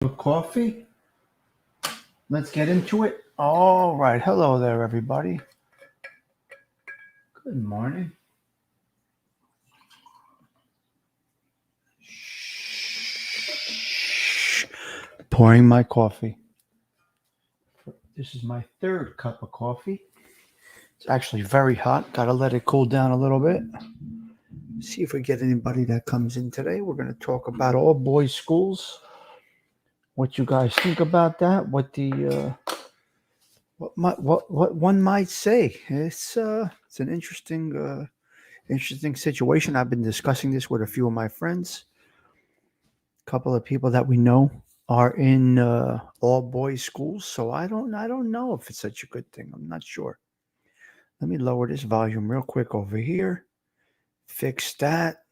Coffee. Let's get into it. All right. Hello there, everybody. Good morning. Pouring my coffee. This is my third cup of coffee. It's actually very hot. Got to let it cool down a little bit. See if we get anybody that comes in today. We're going to talk about all boys schools. What you guys think about that? What one might say. It's an interesting situation. I've been discussing this with a few of my friends. A couple of people that we know are in all boys schools, so I don't know if it's such a good thing. I'm not sure. Let me lower this volume real quick over here. Fix that.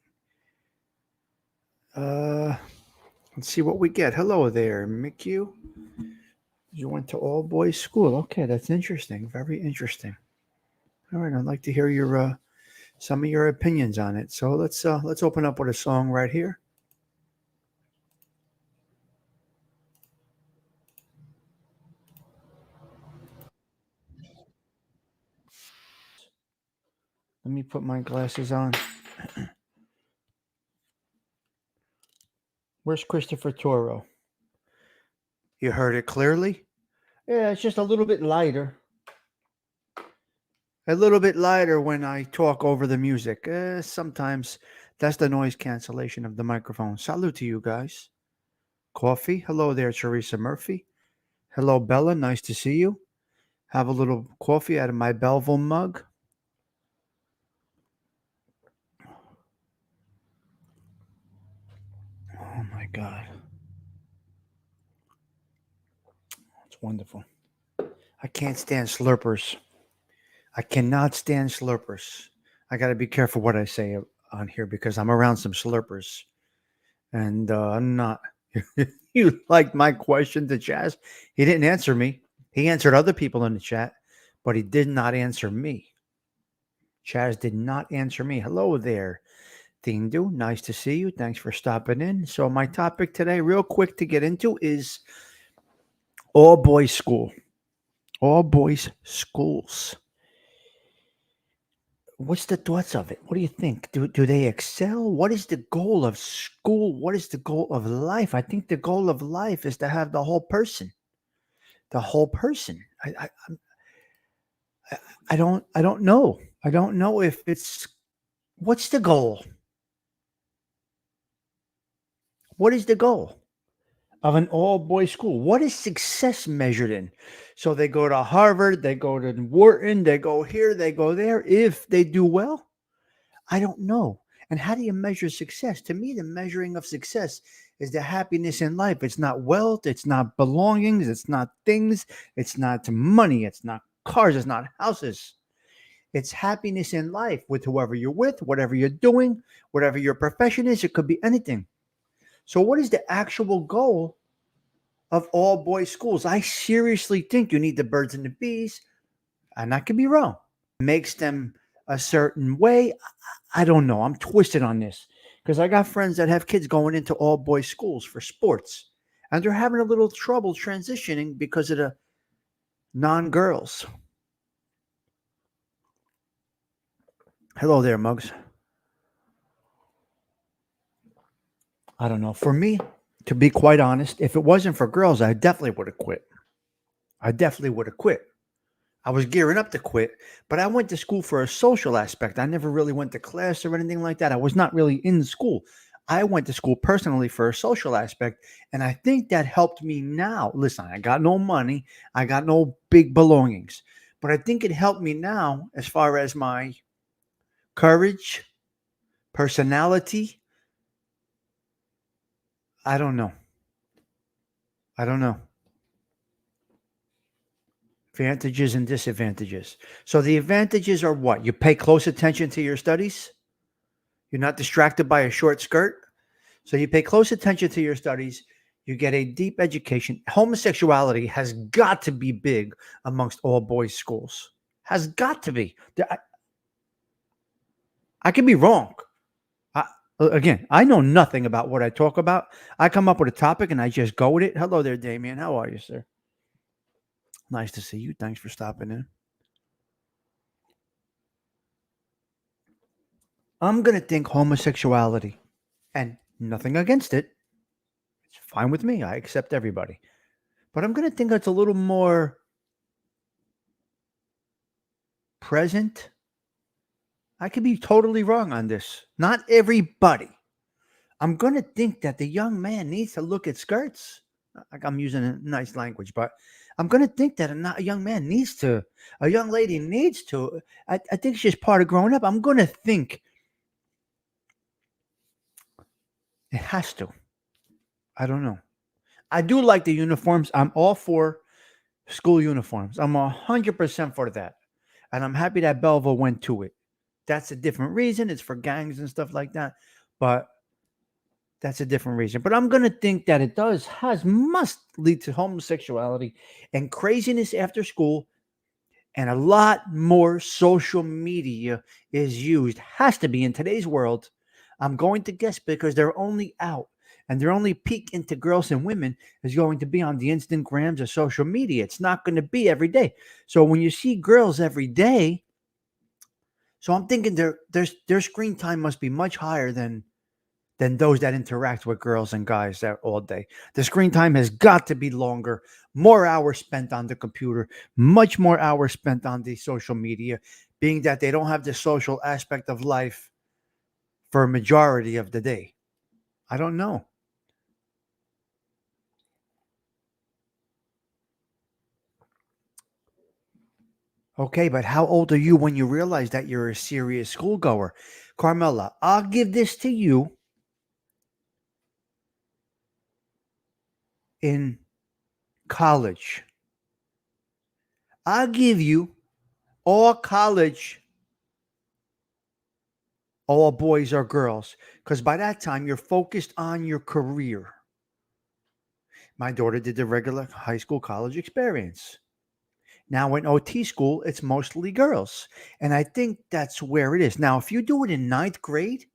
Let's see what we get. Hello there, Mickey. You went to all boys school. Okay, that's interesting. Very interesting. All right, I'd like to hear your some of your opinions on it. So let's open up with a song right here. Let me put my glasses on. Where's Christopher Toro? You heard it clearly? Yeah, it's just a little bit lighter. A little bit lighter when I talk over the music. Sometimes that's the noise cancellation of the microphone. Salute to you guys. Coffee. Hello there, Teresa Murphy. Hello, Bella. Nice to see you. Have a little coffee out of my Belleville mug. Oh my God. It's wonderful. I can't stand slurpers. I cannot stand slurpers. I got to be careful what I say on here because I'm around some slurpers. And I'm not. You liked my question to Chaz? He didn't answer me. He answered other people in the chat, but he did not answer me. Chaz did not answer me. Hello there, Tindu. Nice to see you. Thanks for stopping in. So my topic today, real quick to get into, is all boys school. All boys schools. What's the thoughts of it? What do you think? Do they excel? What is the goal of school? What is the goal of life? I think the goal of life is to have the whole person. The whole person. I don't know. I don't know if it's what's the goal? What is the goal of an all boys school? What is success measured in? So they go to Harvard, they go to Wharton, they go here, they go there. If they do well, I don't know. And how do you measure success? To me, the measuring of success is the happiness in life. It's not wealth, it's not belongings, it's not things, it's not money, it's not cars, it's not houses. It's happiness in life with whoever you're with, whatever you're doing, whatever your profession is. It could be anything. So, what is the actual goal of all boys schools? I seriously think you need the birds and the bees, and I could be wrong. Makes them a certain way. I don't know. I'm twisted on this because I got friends that have kids going into all boys schools for sports, and they're having a little trouble transitioning because of the non girls. Hello there, Mugs. I don't know. For me, to be quite honest, if it wasn't for girls, I definitely would have quit. I definitely would have quit. I was gearing up to quit, but I went to school for a social aspect. I never really went to class or anything like that. I was not really in school. I went to school personally for a social aspect, and I think that helped me now. Listen, I got no money, I got no big belongings, but I think it helped me now as far as my courage, personality. I don't know. I don't know. Advantages and disadvantages. So the advantages are what? You pay close attention to your studies. You're not distracted by a short skirt. So you pay close attention to your studies. You get a deep education. Homosexuality has got to be big amongst all boys schools. Has got to be. I could be wrong. Again, I know nothing about what I talk about. I come up with a topic and I just go with it. Hello there, Damien. How are you, sir? Nice to see you. Thanks for stopping in. I'm going to think homosexuality and nothing against it. It's fine with me. I accept everybody. But I'm going to think it's a little more present. I could be totally wrong on this. Not everybody. I'm going to think that the young man needs to look at skirts. Like I'm using a nice language, but I'm going to think that a young man needs to, a young lady needs to. I think it's just part of growing up. I'm going to think it has to. I don't know. I do like the uniforms. I'm all for school uniforms. I'm 100% for that. And I'm happy that Belleville went to it. That's a different reason. It's for gangs and stuff like that. But that's a different reason. But I'm going to think that it must lead to homosexuality and craziness after school. And a lot more social media is used. Has to be in today's world. I'm going to guess because they're only out and their only peek into girls and women is going to be on the Instagrams or social media. It's not going to be every day. So when you see girls every day, so I'm thinking their screen time must be much higher than those that interact with girls and guys that all day. The screen time has got to be longer, more hours spent on the computer, much more hours spent on the social media, being that they don't have the social aspect of life for a majority of the day. I don't know. Okay, but how old are you when you realize that you're a serious schoolgoer? Carmela, I'll give this to you in college. I'll give you all college, all boys or girls, because by that time you're focused on your career. My daughter did the regular high school college experience. Now in OT school, it's mostly girls. And I think that's where it is. Now, if you do it in ninth grade,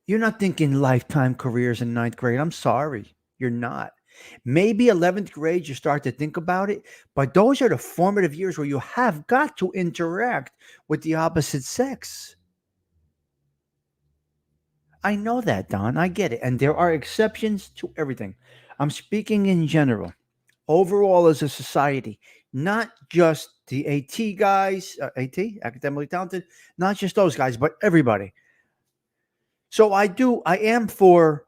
you're not thinking lifetime careers in ninth grade. I'm sorry. You're not. Maybe 11th grade, you start to think about it, but those are the formative years where you have got to interact with the opposite sex. I know that, Don. I get it. And there are exceptions to everything. I'm speaking in general, overall as a society, not just the AT guys, AT, academically talented, not just those guys, but everybody. So I am for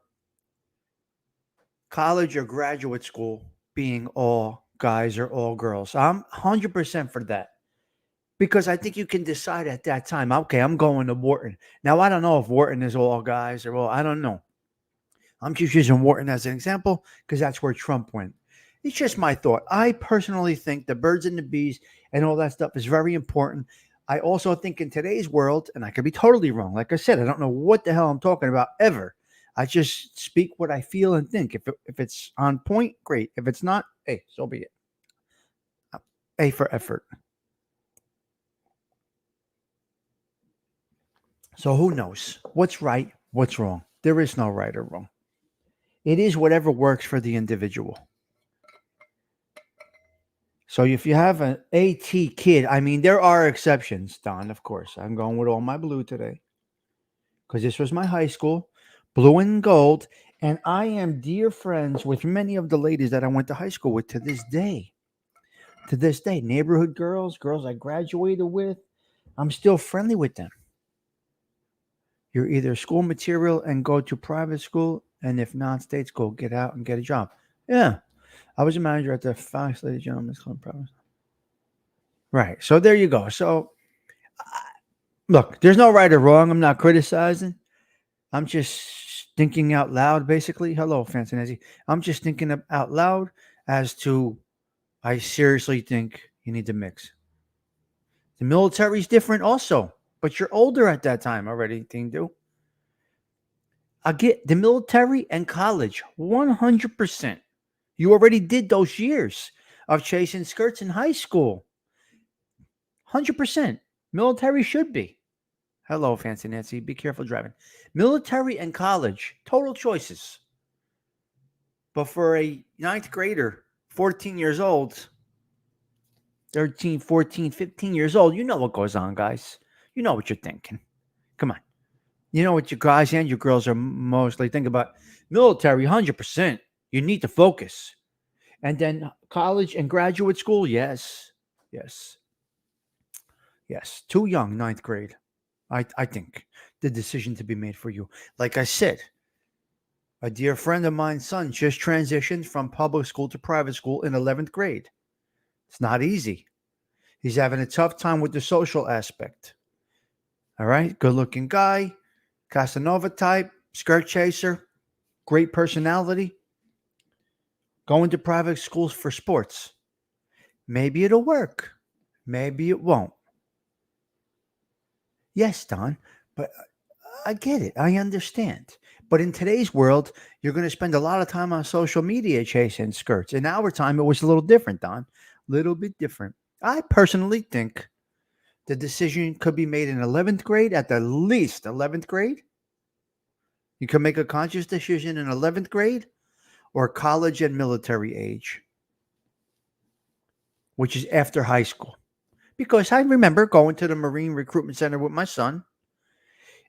college or graduate school being all guys or all girls. I'm 100% for that because I think you can decide at that time, okay, I'm going to Wharton. Now, I don't know if Wharton is all guys or all, I don't know. I'm just using Wharton as an example because that's where Trump went. It's just my thought. I personally think the birds and the bees and all that stuff is very important. I also think in today's world, and I could be totally wrong. Like I said, I don't know what the hell I'm talking about ever. I just speak what I feel and think. If it's on point, great. If it's not, hey, so be it. A for effort. So who knows what's right, what's wrong? There is no right or wrong. It is whatever works for the individual. So if you have an AT kid, I mean, there are exceptions, Don, of course. I'm going with all my blue today because this was my high school, blue and gold. And I am dear friends with many of the ladies that I went to high school with to this day. To this day, neighborhood girls, girls I graduated with, I'm still friendly with them. You're either school material and go to private school, and if not, state school, get out and get a job. Yeah. I was a manager at the Fox Lady Gentlemen's Club. Private. Right. So there you go. So look, there's no right or wrong. I'm not criticizing. I'm just thinking out loud, basically. Hello, Fancy Nancy. I'm just thinking out loud as to I seriously think you need to mix. The military's different also, but you're older at that time already, Thing Do. I get the military and college 100%. You already did those years of chasing skirts in high school. 100%. Military should be. Hello, Fancy Nancy. Be careful driving. Military and college, total choices. But for a ninth grader, 14 years old, 13, 14, 15 years old, you know what goes on, guys. You know what you're thinking. Come on. You know what your guys and your girls are mostly thinking about. Military, 100%. You need to focus. And then college and graduate school, yes. Yes. Yes. Too young, ninth grade. I think the decision to be made for you. Like I said, a dear friend of mine's son just transitioned from public school to private school in 11th grade. It's not easy. He's having a tough time with the social aspect. All right. Good looking guy, Casanova type, skirt chaser, great personality. Going to private schools for sports. Maybe it'll work. Maybe it won't. Yes, Don, but I get it. I understand. But in today's world, you're going to spend a lot of time on social media chasing skirts. In our time, it was a little different, Don. Little bit different. I personally think the decision could be made in 11th grade, at the least 11th grade. You can make a conscious decision in 11th grade or college and military age, which is after high school. Because I remember going to the Marine Recruitment Center with my son,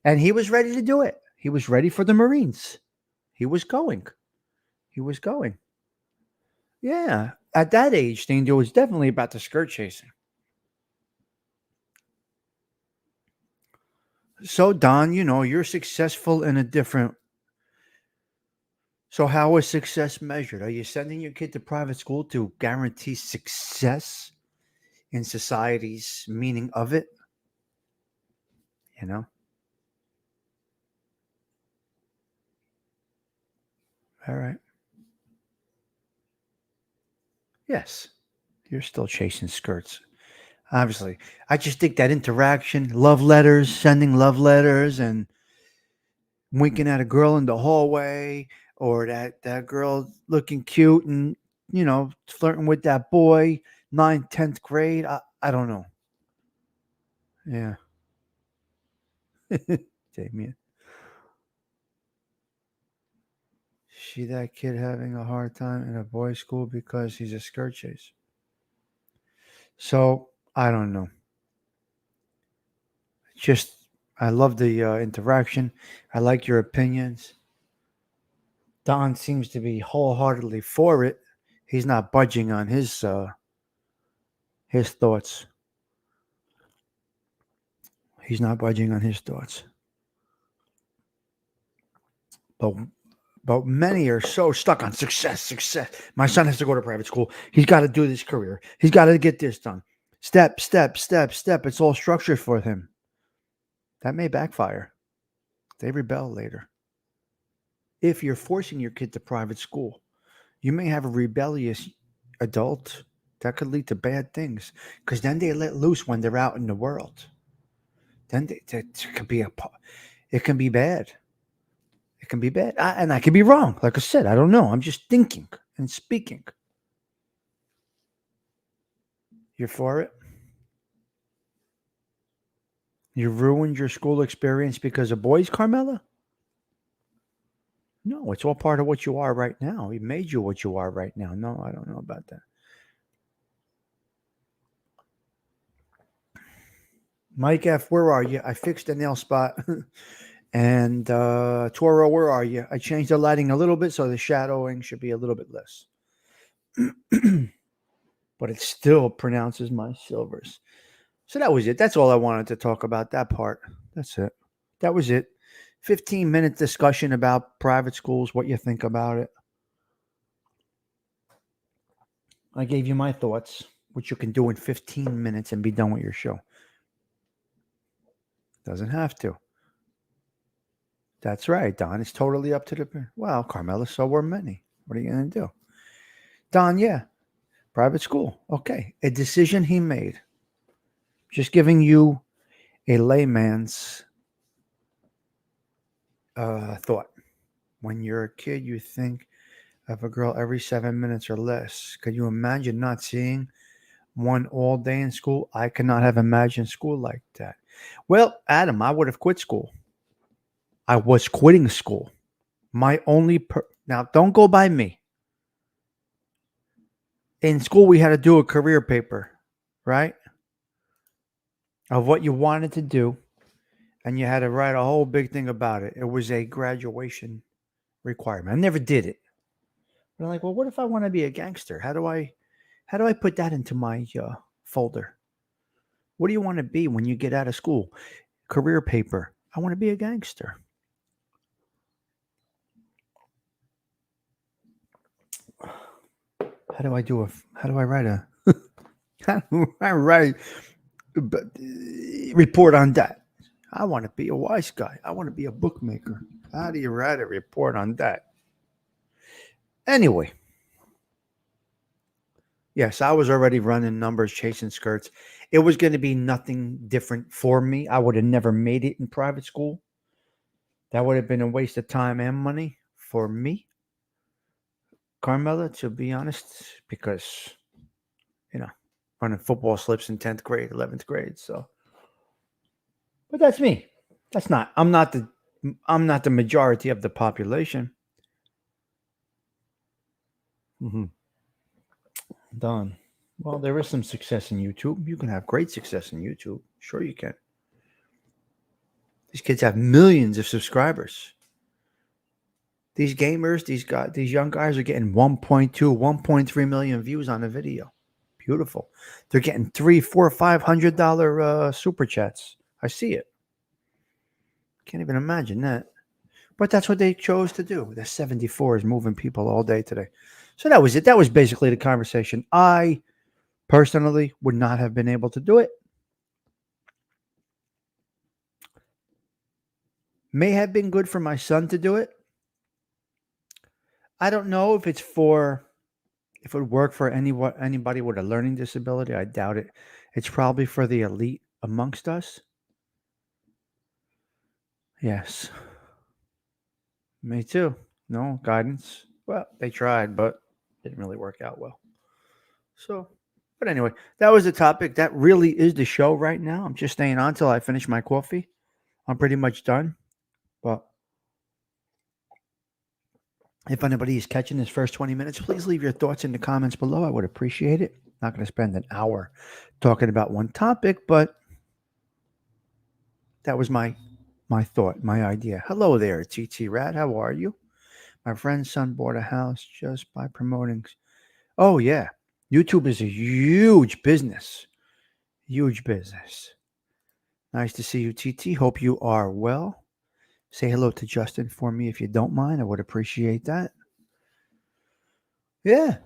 and he was ready to do it. He was ready for the Marines. He was going. He was going. Yeah. At that age, thing, it was definitely about the skirt chasing. So, Don, you're successful in a different. So, how is success measured? Are you sending your kid to private school to guarantee success in society's meaning of it? You know? All right. Yes. You're still chasing skirts. Obviously. I just think that interaction, love letters, sending love letters and winking at a girl in the hallway, or that girl looking cute and flirting with that boy, ninth, 10th grade. I don't know. Yeah. Damien. See that kid having a hard time in a boys' school because he's a skirt chase. So I don't know. Just I love the interaction. I like your opinions. Don seems to be wholeheartedly for it. He's not budging on his thoughts. He's not budging on his thoughts. But many are so stuck on success, success. My son has to go to private school. He's got to do this career. He's got to get this done. Step, step, step, step. It's all structured for him. That may backfire. They rebel later. If you're forcing your kid to private school, you may have a rebellious adult that could lead to bad things because then they let loose when they're out in the world. Then it could be it can be bad. It can be bad. And I could be wrong. Like I said, I don't know. I'm just thinking and speaking. You're for it? You ruined your school experience because of boys, Carmela? No, it's all part of what you are right now. He made you what you are right now. No, I don't know about that. Mike F., where are you? I fixed the nail spot. And Toro, where are you? I changed the lighting a little bit so the shadowing should be a little bit less. But it still pronounces my silvers. So that was it. That's all I wanted to talk about, that part. That's it. That was it. 15-minute discussion about private schools, what you think about it. I gave you my thoughts, which you can do in 15 minutes and be done with your show. Doesn't have to. That's right, Don. It's totally up to the. Well, Carmela, so were many. What are you going to do? Don, yeah. Private school. Okay. A decision he made. Just giving you a layman's thought. When you're a kid, you think of a girl every 7 minutes or less. Could you imagine not seeing One all day in school. I could not have imagined school like that. Well, Adam, I would have quit school. I was quitting school. My only now don't go by me. In school we had to do a career paper, right? Of what you wanted to do, and you had to write a whole big thing about it. It was a graduation requirement. I never did it. But I'm like, well, what if I want to be a gangster? How do I put that into my folder? What do you want to be when you get out of school? Career paper. I want to be a gangster. How do I do a? How do I write a? How do I write report on that? I want to be a wise guy. I want to be a bookmaker. How do you write a report on that? Anyway, yes, I was already running numbers, chasing skirts. It was going to be nothing different for me. I would have never made it in private school. That would have been a waste of time and money for me, Carmela, to be honest, because, you know, running football slips in 10th grade, 11th grade. So, but that's me. That's not, I'm not the majority of the population. Hmm. Done. Well, there is some success in YouTube. You can have great success in YouTube. Sure, you can. These kids have millions of subscribers. These gamers, these young guys are getting 1.2, 1.3 million views on a video. Beautiful. They're getting three, four, $500 super chats. I see it. Can't even imagine that. But that's what they chose to do. The 74 is moving people all day today. So that was it. That was basically the conversation. I personally would not have been able to do it. May have been good for my son to do it. I don't know if it would work for anybody with a learning disability. I doubt it. It's probably for the elite amongst us. Yes. Me too. No guidance. Well, they tried, but didn't really work out well. So, but anyway, that was the topic. That really is the show right now. I'm just staying on until I finish my coffee. I'm pretty much done. But if anybody is catching this first 20 minutes, please leave your thoughts in the comments below. I would appreciate it. Not going to spend an hour talking about one topic, but that was my thought, my idea. Hello there, TT Rat. How are you? My friend's son bought a house just by promoting. Oh, yeah. YouTube is a huge business. Huge business. Nice to see you, TT. Hope you are well. Say hello to Justin for me if you don't mind. I would appreciate that. Yeah.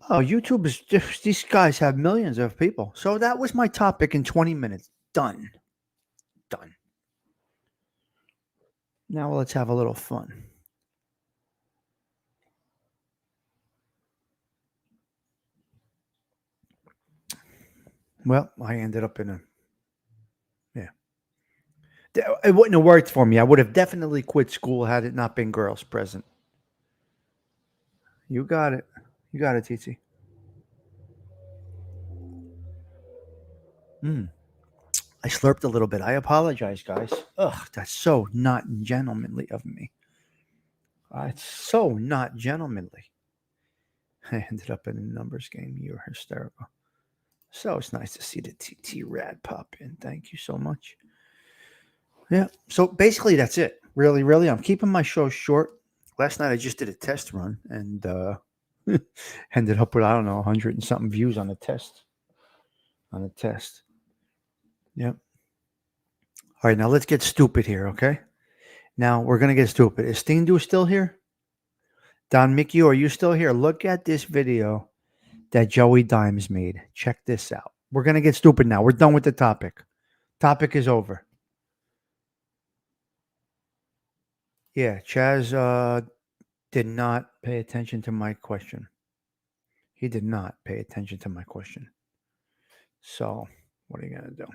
Oh, YouTube is just, these guys have millions of people. So that was my topic in 20 minutes. Done. Done. Now let's have a little fun. Well, I ended up in a, yeah. It wouldn't have worked for me. I would have definitely quit school had it not been girls present. You got it. You got it, TT. Mm. I slurped a little bit. I apologize, guys. Ugh, that's so not gentlemanly of me. It's so not gentlemanly. I ended up in a numbers game. You're hysterical. So it's nice to see the TT Rad pop in. Thank you so much. Yeah. So basically, that's it. Really, really, I'm keeping my show short. Last night I just did a test run and ended up with, I don't know, 100 and something views on the test. On a test. Yep. All right, now let's get stupid here, okay? Now we're gonna get stupid. Is Steendu still here? Don Mickey, are you still here? Look at this video that Joey Dimes made. Check this out. We're gonna get stupid now. We're done with the topic. Topic is over. Yeah, Chaz did not pay attention to my question. He did not pay attention to my question. So, what are you gonna do?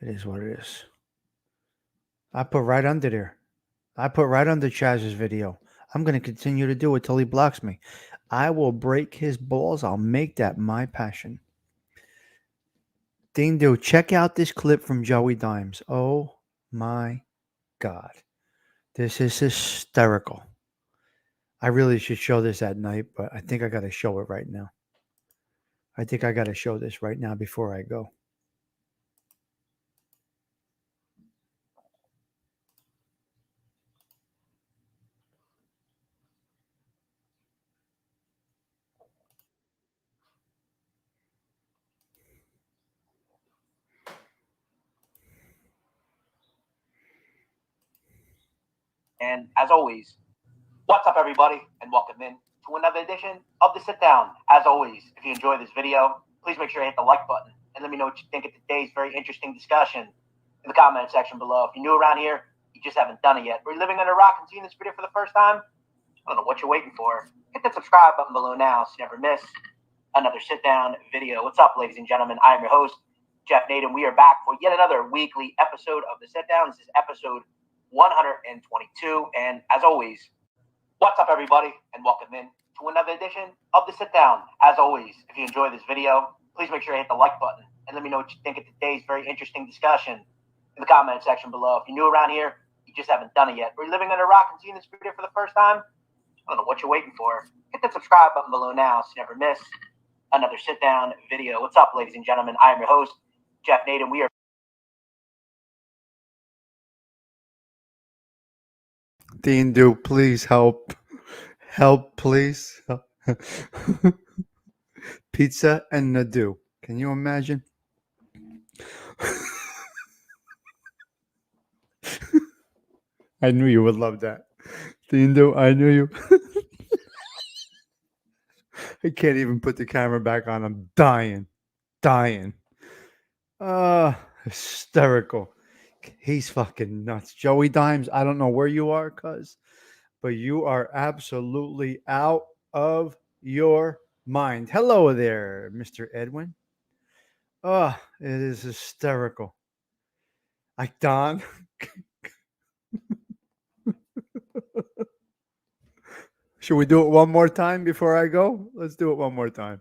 It is what it is. I put right under there. I put right under Chaz's video. I'm going to continue to do it till he blocks me. I will break his balls. I'll make that my passion. Ding do, check out this clip from Joey Dimes. Oh my God. This is hysterical. I really should show this at night, but I think I got to show it right now. I think I got to show this right now before I go. And as always, what's up, everybody, and welcome in to another edition of the Sit Down. As always, if you enjoy this video, please make sure to hit the like button and let me know what you think of today's very interesting discussion in the comment section below. If you're new around here, you just haven't done it yet, or you're living under a rock and seeing this video for the first time, I don't know what you're waiting for. Hit that subscribe button below now so you never miss another Sit Down video. What's up, ladies and gentlemen? I am your host, Jeff Naden. We are back for yet another weekly episode of the Sit Down. This is episode 122. And as always, what's up, everybody, and welcome in to another edition of the Sit Down. As always, if you enjoy this video, please make sure to hit the like button and let me know what you think of today's very interesting discussion in the comment section below. If you're new around here, you just haven't done it yet, or you're living under a rock and seeing this video for the first time, I don't know what you're waiting for. Hit that subscribe button below now so you never miss another Sit Down video. What's up, ladies and gentlemen? I am your host, Jeff Naden. We are Dean do, please help. Help, please. Pizza and Nadu. Can you imagine? I knew you would love that. Dean do, I knew you. I can't even put the camera back on. I'm dying. Dying. Hysterical. He's fucking nuts. Joey Dimes, I don't know where you are, cuz, but you are absolutely out of your mind. Hello there, Mr. Edwin. Oh, it is hysterical. Like Don. Should we do it one more time before I go? Let's do it one more time.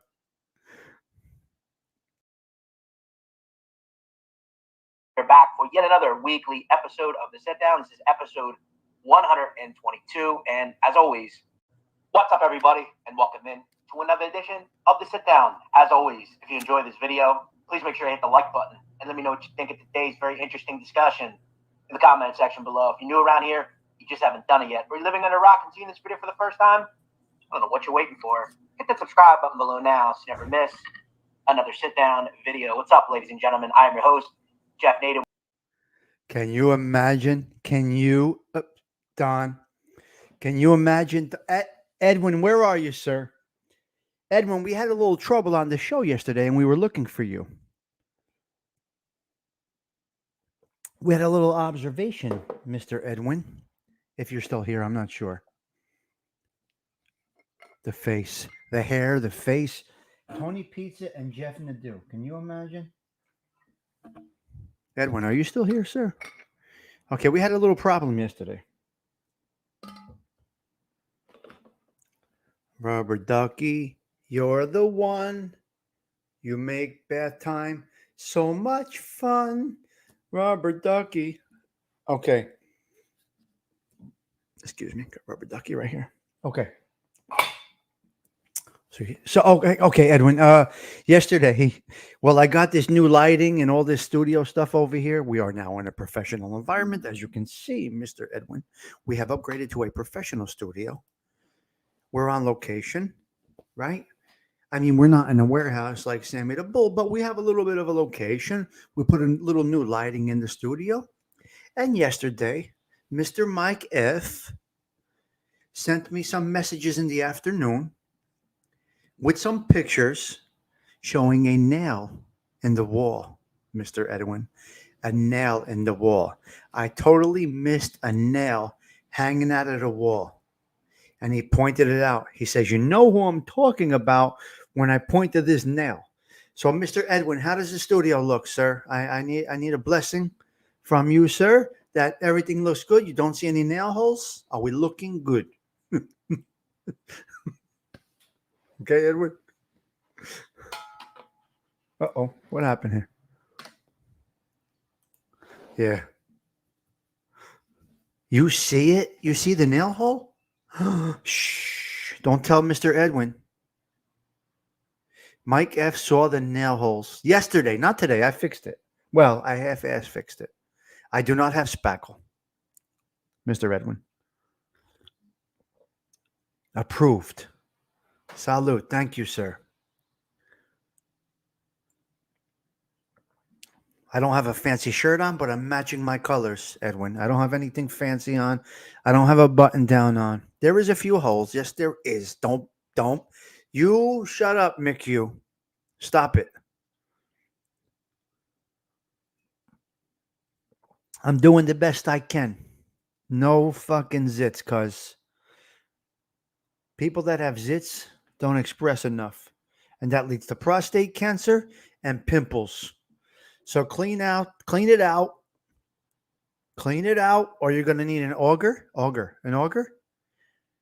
We're back for yet another weekly episode of the Sit Down. This is episode 122. And as always, what's up, everybody, and welcome in to another edition of the Sit Down. As always, if you enjoy this video, please make sure to hit the like button and let me know what you think of today's very interesting discussion in the comment section below. If you're new around here, you just haven't done it yet, or you're living under a rock and seeing this video for the first time, I don't know what you're waiting for. Hit that subscribe button below now so you never miss another Sit Down video. What's up, ladies and gentlemen? I am your host, Jeff Naden. Can you imagine? Can you, Don? Can you imagine? Edwin, where are you, sir? Edwin, we had a little trouble on the show yesterday and we were looking for you. We had a little observation, Mr. Edwin. If you're still here, I'm not sure. The face, the hair, the face. Tony Pizza and Jeff Nadeau. Can you imagine? Edwin, are you still here, sir? Okay, we had a little problem yesterday. Rubber Ducky, you're the one. You make bath time so much fun. Rubber Ducky. Okay. Excuse me. Got Rubber Ducky right here. Okay. So okay, Edwin. Yesterday, well, I got this new lighting and all this studio stuff over here. We are now in a professional environment, as you can see, Mr. Edwin. We have upgraded to a professional studio. We're on location, right? I mean, we're not in a warehouse like Sammy the Bull, but we have a little bit of a location. We put a little new lighting in the studio. And yesterday, Mr. Mike F. sent me some messages in the afternoon with some pictures showing a nail in the wall, Mr. Edwin. A nail in the wall. I totally missed a nail hanging out of the wall. And he pointed it out. He says, you know who I'm talking about when I point to this nail. So, Mr. Edwin, how does the studio look, sir? I need a blessing from you, sir, that everything looks good. You don't see any nail holes. Are we looking good? Okay, Edward? Uh-oh. What happened here? Yeah. You see it? You see the nail hole? Shh. Don't tell Mr. Edwin. Mike F. saw the nail holes yesterday, not today. I fixed it. Well, I half-ass fixed it. I do not have spackle, Mr. Edwin. Approved. Salute. Thank you, sir. I don't have a fancy shirt on, but I'm matching my colors, Edwin. I don't have anything fancy on. I don't have a button down on. There is a few holes. Yes, there is. Don't. You shut up, Mick. You. Stop it. I'm doing the best I can. No fucking zits, cuz people that have zits don't express enough. And that leads to prostate cancer and pimples. So clean it out, or you're going to need an auger.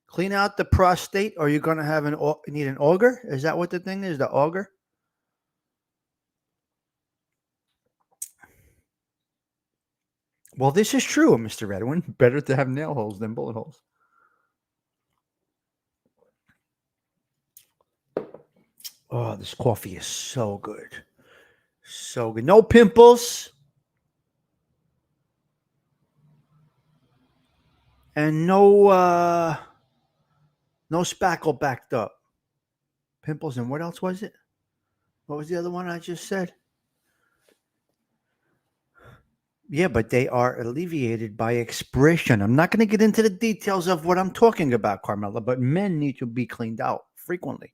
Clean out the prostate, or you're going to need an auger. Is that what the thing is, the auger? Well, this is true, Mr. Edwin. Better to have nail holes than bullet holes. Oh, this coffee is so good. So good. No pimples. And no spackle backed up. Pimples and what else was it? What was the other one I just said? Yeah, but they are alleviated by expression. I'm not going to get into the details of what I'm talking about, Carmela, but men need to be cleaned out frequently.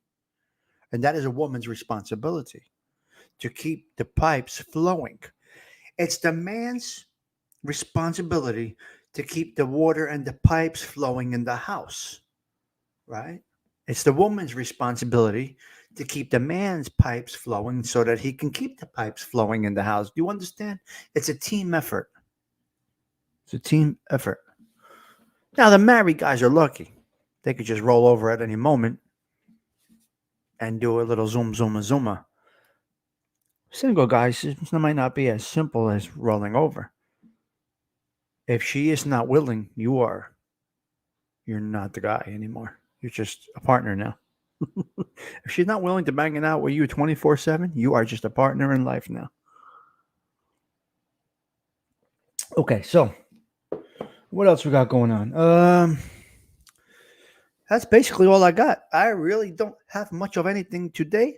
And that is a woman's responsibility to keep the pipes flowing. It's the man's responsibility to keep the water and the pipes flowing in the house, right? It's the woman's responsibility to keep the man's pipes flowing so that he can keep the pipes flowing in the house. Do you understand? It's a team effort. It's a team effort. Now, the married guys are lucky. They could just roll over at any moment and do a little zooma. Single guys, it might not be as simple as rolling over. If she is not willing, you're not the guy anymore. You're just a partner now. If she's not willing to bang it out with you 24/7, you are just a partner in life now. Okay, so what else we got going on? That's basically all I got. I really don't have much of anything today.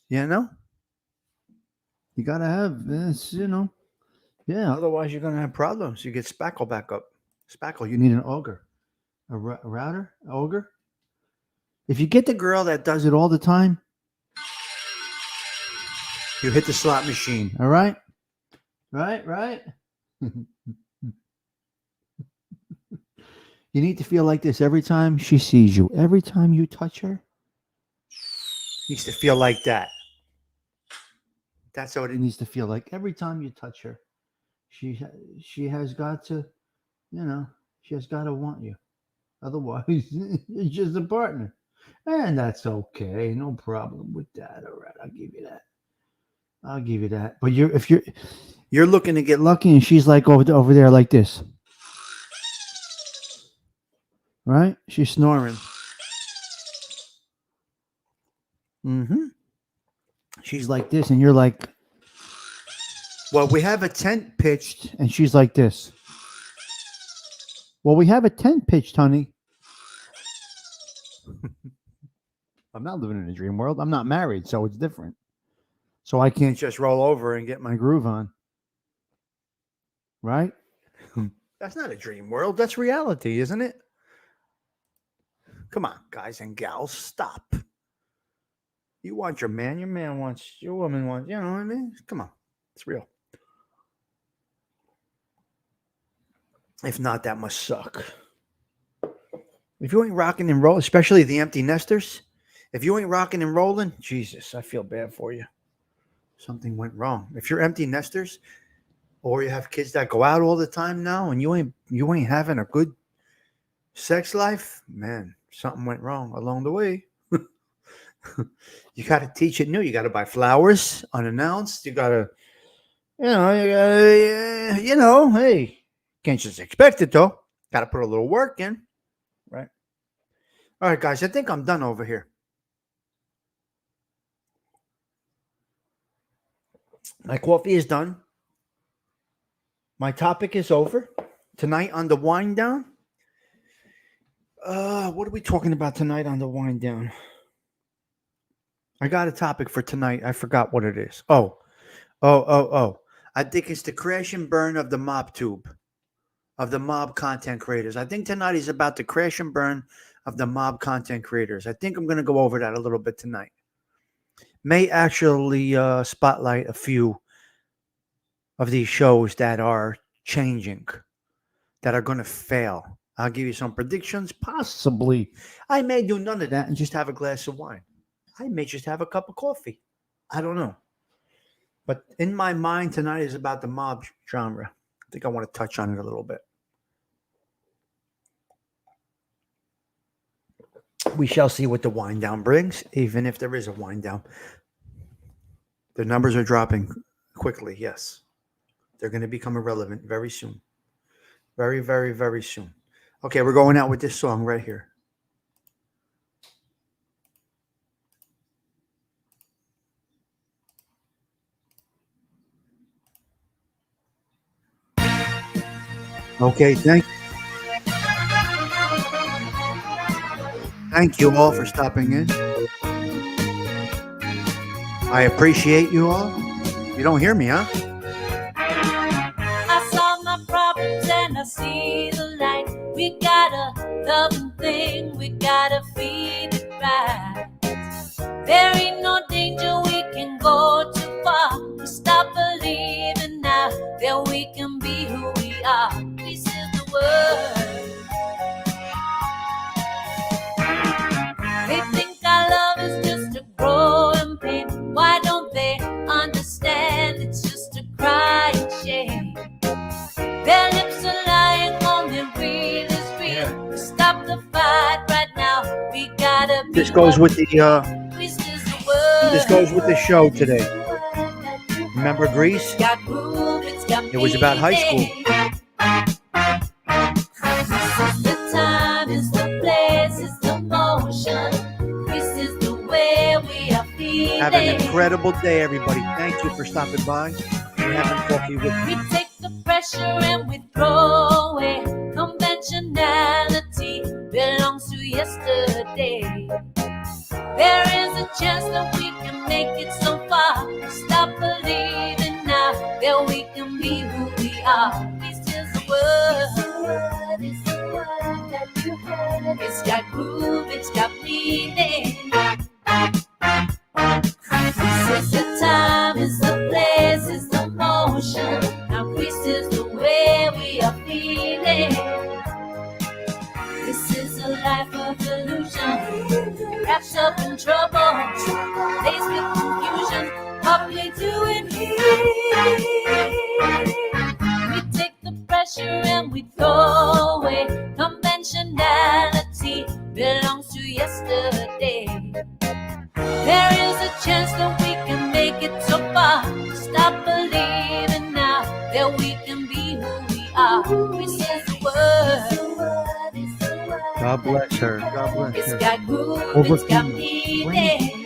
You know? You gotta have this, Yeah, otherwise you're gonna have problems. You get spackle back up. Spackle, you need an auger. A router? Auger? If you get the girl that does it all the time, you hit the slot machine. All right? Right? You need to feel like this every time she sees you. Every time you touch her, needs to feel like that. That's what it needs to feel like. Every time you touch her, she has got to, she has got to want you. Otherwise, it's just a partner. And that's okay. No problem with that. All right, I'll give you that. But if you're looking to get lucky, and she's like over there like this, right? She's snoring. Mm-hmm. She's like this, and you're like, well, we have a tent pitched, and she's like this. Well, we have a tent pitched, honey. I'm not living in a dream world. I'm not married, so it's different. So I can't just roll over and get my groove on. Right? That's not a dream world. That's reality, isn't it? Come on, guys and gals, stop. You want your man wants your woman wants, you know what I mean? Come on. It's real. If not, that must suck. If you ain't rocking and rolling, especially the empty nesters, if you ain't rocking and rolling, Jesus, I feel bad for you. Something went wrong. If you're empty nesters, or you have kids that go out all the time now, and you ain't having a good sex life, man, something went wrong along the way. You got to teach it new. You got to buy flowers unannounced. You got to, hey, can't just expect it though. Got to put a little work in, right? All right, guys, I think I'm done over here. My coffee is done. My topic is over. Tonight on the wind down. What are we talking about tonight on the wind down? I got a topic for tonight. I forgot what it is. Oh. I think it's the crash and burn of the mob tube, of the mob content creators. I think tonight is about the crash and burn of the mob content creators. I think I'm going to go over that a little bit tonight. May actually spotlight a few of these shows that are changing, that are going to fail. I'll give you some predictions. Possibly. I may do none of that and just have a glass of wine. I may just have a cup of coffee. I don't know. But in my mind tonight is about the mob genre. I think I want to touch on it a little bit. We shall see what the wind down brings, even if there is a wind down. The numbers are dropping quickly, yes. They're going to become irrelevant very soon. Very, very, very soon. Okay, we're going out with this song right here. Okay, thank you all for stopping in. I appreciate you all. You don't hear me, huh? I saw my problems and I see the light. We gotta love and thing, we gotta feed it right. There ain't no danger, we can go too far. We stop believing now that we can be who we are. This is the word. They think our love is just a growing pain. Why don't they understand it's just a crying shame? Their lips are lying on their real is real. Yeah. Stop the fight right now. We gotta be. This goes with the this goes with the show today. Remember Grease? It was about high school. The time is the place, is the motion. This is the way we are feeling. Have an incredible day, everybody. Thank you for stopping by and having coffee with me. We take the pressure and we throw away. Conventionality belongs to yesterday. There is a chance that we can make it so far. Stop believing now that we can be who we are. This is the word. It's the word that you heard. It's got groove, it's got meaning. This is the time, it's the place, it's the motion. Now this is the way we are feeling. This is a life of illusion, wrapped up in trouble, laced with confusion. What we doing here? We take the pressure and we throw away. Conventionality belongs to yesterday. There is a chance that we can make it so far. Stop believing now that we can be who we are. This is the word. God bless her. God bless It's her. got groove, it's got meaning.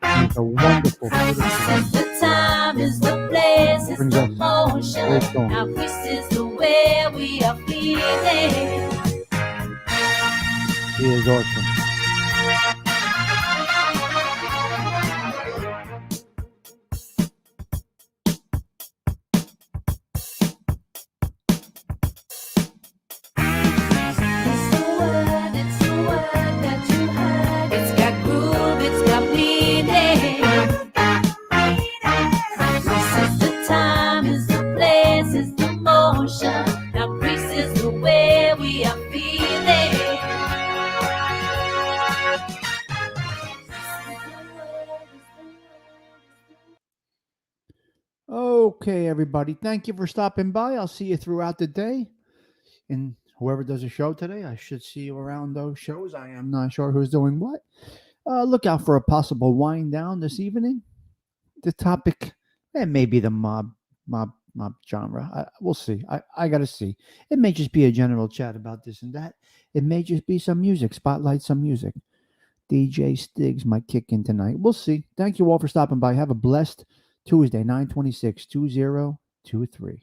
It's a wonderful This is the time, is the place, is Brings the us great motion. song. Now this is the way we are feeling. He is awesome. It's the word that you heard. It's got groove, it's got meaning. This is the time, is the place, is the motion. Now this is the way we are feeling. Okay, everybody. Thank you for stopping by. I'll see you throughout the day. And whoever does a show today, I should see you around those shows. I am not sure who's doing what. Look out for a possible wind down this evening. The topic, may be the mob genre. We'll see. I got to see. It may just be a general chat about this and that. It may just be some music, spotlight some music. DJ Stiggs might kick in tonight. We'll see. Thank you all for stopping by. Have a blessed Tuesday, 9/26/2023.